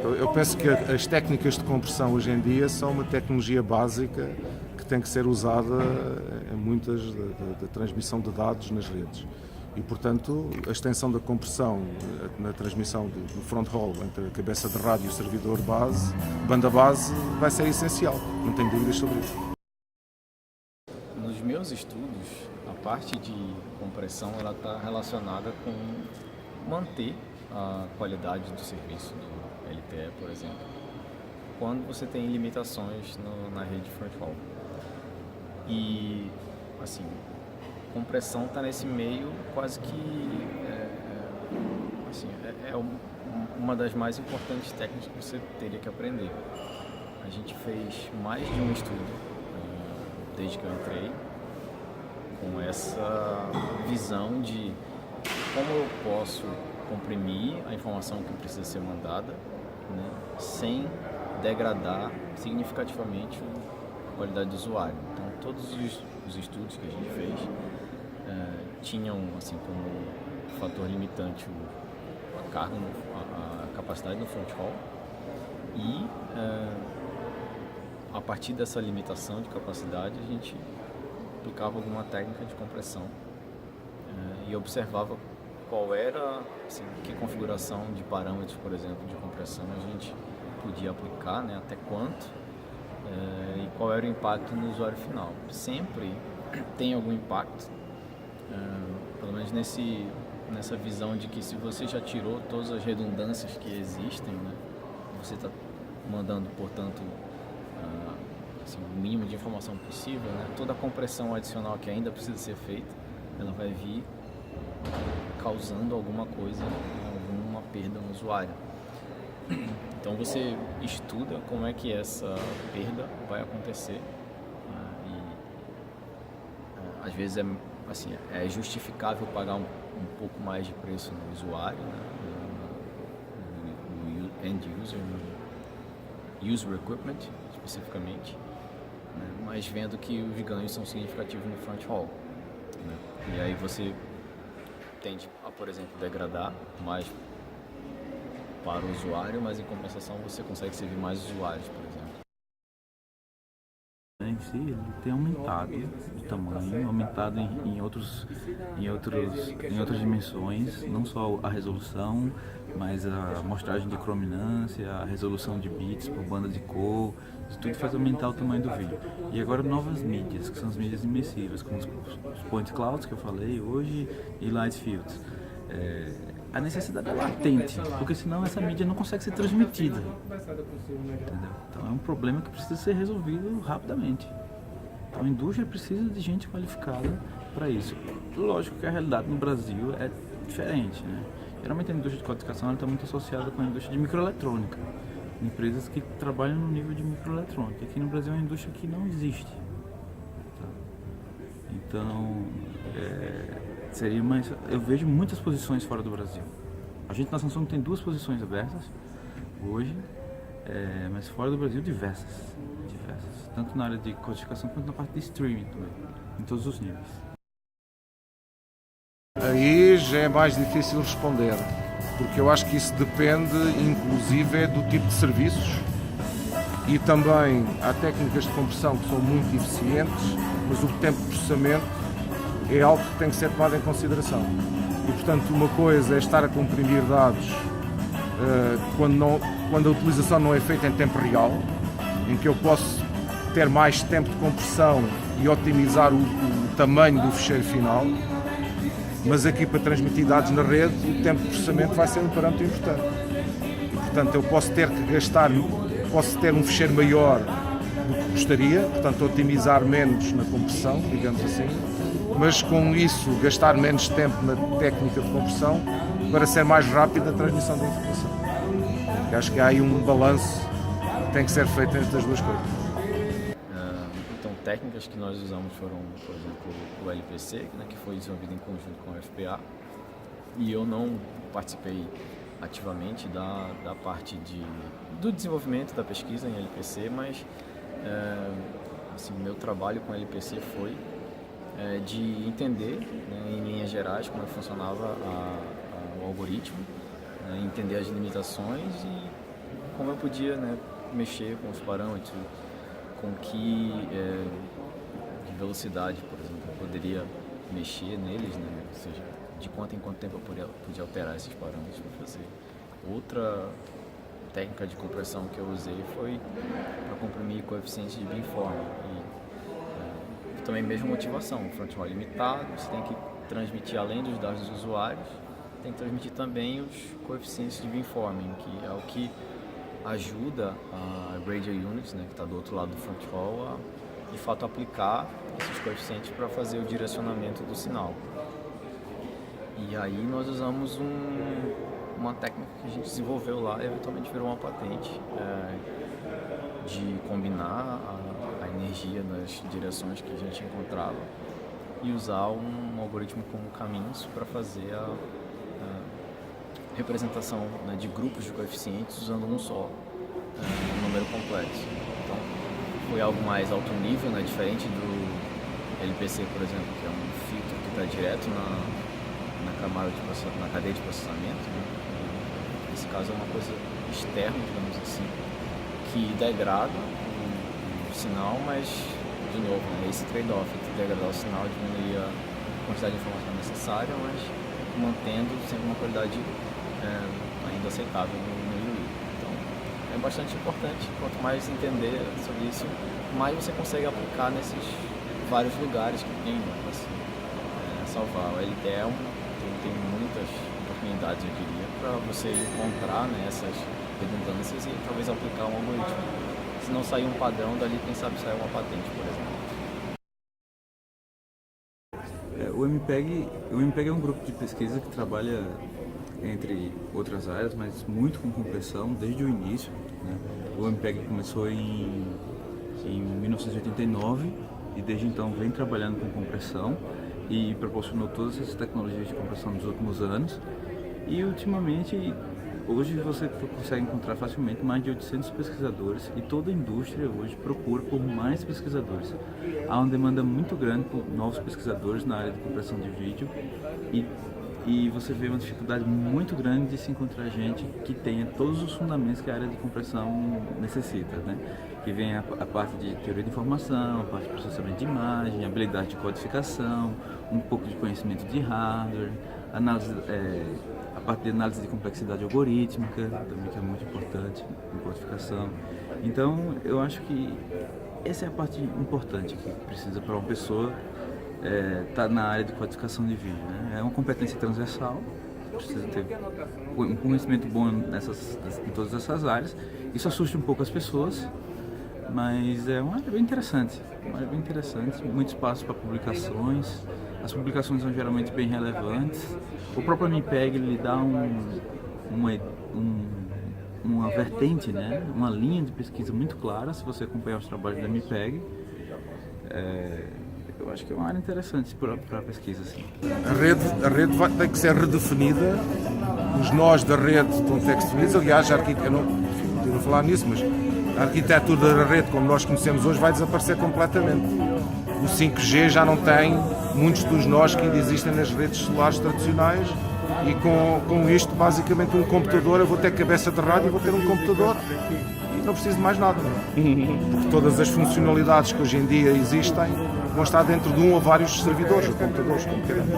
Eu penso que as técnicas de compressão hoje em dia são uma tecnologia básica que tem que ser usada em muitas da transmissão de dados nas redes. E, portanto, a extensão da compressão na transmissão do front haul entre a cabeça de rádio e o servidor base, banda base, vai ser essencial. Não tenho dúvidas sobre isso. Nos meus estudos, a parte de compressão está relacionada com manter a qualidade do serviço do LTE, por exemplo, quando você tem limitações na rede front haul. E, assim, compressão está nesse meio quase que uma das mais importantes técnicas que você teria que aprender. A gente fez mais de um estudo desde que eu entrei com essa visão de como eu posso comprimir a informação que precisa ser mandada, né, sem degradar significativamente a qualidade do usuário. Então, todos os estudos que a gente fez tinham assim como fator limitante a carga, a capacidade do front haul e a partir dessa limitação de capacidade a gente aplicava alguma técnica de compressão e observava qual era, assim, que configuração de parâmetros, por exemplo, de compressão a gente podia aplicar, né, até quanto e qual era o impacto no usuário final. Sempre tem algum impacto, pelo menos nessa visão de que se você já tirou todas as redundâncias que existem, né, você está mandando, portanto, assim, o mínimo de informação possível, né, toda a compressão adicional que ainda precisa ser feita, ela vai vir causando alguma coisa, alguma perda no usuário. Então você estuda como é que essa perda vai acontecer e às vezes é justificável pagar um pouco mais de preço no usuário, né, no end user, no user equipment especificamente, né, mas vendo que os ganhos são significativos no front haul, né, e aí você tende a, por exemplo, degradar mais para o usuário, mas em compensação você consegue servir mais usuários, por exemplo. Em si, ele tem aumentado de tamanho, aumentado em outras dimensões, não só a resolução, mas a amostragem de crominância, a resolução de bits por banda de cor, isso tudo faz aumentar o tamanho do vídeo. E agora novas mídias, que são as mídias imersivas, como os point clouds que eu falei hoje e light fields. A necessidade é latente, porque senão essa mídia não consegue ser transmitida. Entendeu? Então é um problema que precisa ser resolvido rapidamente. Então a indústria precisa de gente qualificada para isso. Lógico que a realidade no Brasil é diferente, né? Geralmente a indústria de codificação está muito associada com a indústria de microeletrônica, empresas que trabalham no nível de microeletrônica. Aqui no Brasil é uma indústria que não existe. Então, seria mais. Eu vejo muitas posições fora do Brasil. A gente na Samsung tem 2 posições abertas hoje, mas fora do Brasil diversas, tanto na área de codificação quanto na parte de streaming também, em todos os níveis. Aí já é mais difícil responder, porque eu acho que isso depende, inclusive, do tipo de serviços e também há técnicas de compressão que são muito eficientes, mas o tempo de processamento é algo que tem que ser tomado em consideração. E, portanto, uma coisa é estar a comprimir dados quando a utilização não é feita em tempo real, em que eu posso ter mais tempo de compressão e otimizar o tamanho do ficheiro final, mas aqui para transmitir dados na rede, o tempo de processamento vai ser um parâmetro importante. E, portanto, eu posso ter um ficheiro maior do que gostaria, portanto, otimizar menos na compressão, digamos assim, mas com isso gastar menos tempo na técnica de compressão para ser mais rápida a transmissão da informação. Eu acho que há aí um balanço que tem que ser feito entre as duas coisas. Então, técnicas que nós usamos foram, por exemplo, o LPC, né, que foi desenvolvido em conjunto com o FPA, e eu não participei ativamente da parte do desenvolvimento da pesquisa em LPC, mas assim, meu trabalho com LPC foi de entender, né, em linhas gerais, como funcionava o algoritmo, né, entender as limitações e como eu podia, né, mexer com os parâmetros, com que de velocidade, por exemplo, eu poderia mexer neles, né, ou seja, de quanto em quanto tempo eu podia alterar esses parâmetros para fazer. Outra técnica de compressão que eu usei foi para comprimir coeficientes de beamforming e também mesmo motivação, o front roll limitado, você tem que transmitir além dos dados dos usuários, tem que transmitir também os coeficientes de beamforming, que é o que ajuda a Radio Units, né, que está do outro lado do front roll, a de fato aplicar esses coeficientes para fazer o direcionamento do sinal. E aí nós usamos uma técnica que a gente desenvolveu lá e eventualmente virou uma patente de combinar a energia nas direções que a gente encontrava e usar um algoritmo como caminhos para fazer a representação, né, de grupos de coeficientes usando um só número complexo. Então foi algo mais alto nível, né, diferente do LPC, por exemplo, que é um filtro que está direto na cadeia de processamento, né? Nesse caso é uma coisa externa, digamos assim, que degrada o sinal, mas, de novo, né, esse trade-off entre degradar o sinal e diminuir a quantidade de informação necessária, mas mantendo sempre uma qualidade ainda aceitável no UI. Então, é bastante importante. Quanto mais entender sobre isso, mais você consegue aplicar nesses vários lugares que tem, né, para se salvar. O LTE tem muitas oportunidades, eu diria, para você encontrar, né, essas redundâncias e talvez aplicar um algoritmo. Se não sair um padrão, dali quem sabe sair uma patente, por exemplo. O MPEG é um grupo de pesquisa que trabalha, entre outras áreas, mas muito com compressão desde o início, né? O MPEG começou em 1989 e desde então vem trabalhando com compressão e proporcionou todas essas tecnologias de compressão nos últimos anos. E ultimamente, hoje você consegue encontrar facilmente mais de 800 pesquisadores e toda a indústria hoje procura por mais pesquisadores. Há uma demanda muito grande por novos pesquisadores na área de compressão de vídeo e você vê uma dificuldade muito grande de se encontrar gente que tenha todos os fundamentos que a área de compressão necessita, né? Que vem a parte de teoria de informação, a parte de processamento de imagem, habilidade de codificação, um pouco de conhecimento de hardware, a parte de análise de complexidade algorítmica, também que é muito importante em codificação. Então, eu acho que essa é a parte importante que precisa para uma pessoa estar na área de codificação de vídeo, né? É uma competência transversal, precisa ter um conhecimento bom em todas essas áreas. Isso assusta um pouco as pessoas, mas é uma área bem interessante, muito espaço para publicações. As publicações são geralmente bem relevantes. O próprio MPEG lhe dá uma vertente, né? Uma linha de pesquisa muito clara se você acompanhar os trabalhos do MPEG. Eu acho que é uma área interessante para a pesquisa. Assim. A rede tem que ser redefinida, os nós da rede estão que ser definidos. Aliás, eu não estive a falar nisso, mas a arquitetura da rede como nós conhecemos hoje vai desaparecer completamente. O 5G já não tem muitos dos nós que ainda existem nas redes celulares tradicionais e com isto, basicamente, um computador, eu vou ter cabeça de rádio e vou ter um computador e não preciso de mais nada. Porque todas as funcionalidades que hoje em dia existem vão estar dentro de um ou vários servidores, ou computadores, como queremos.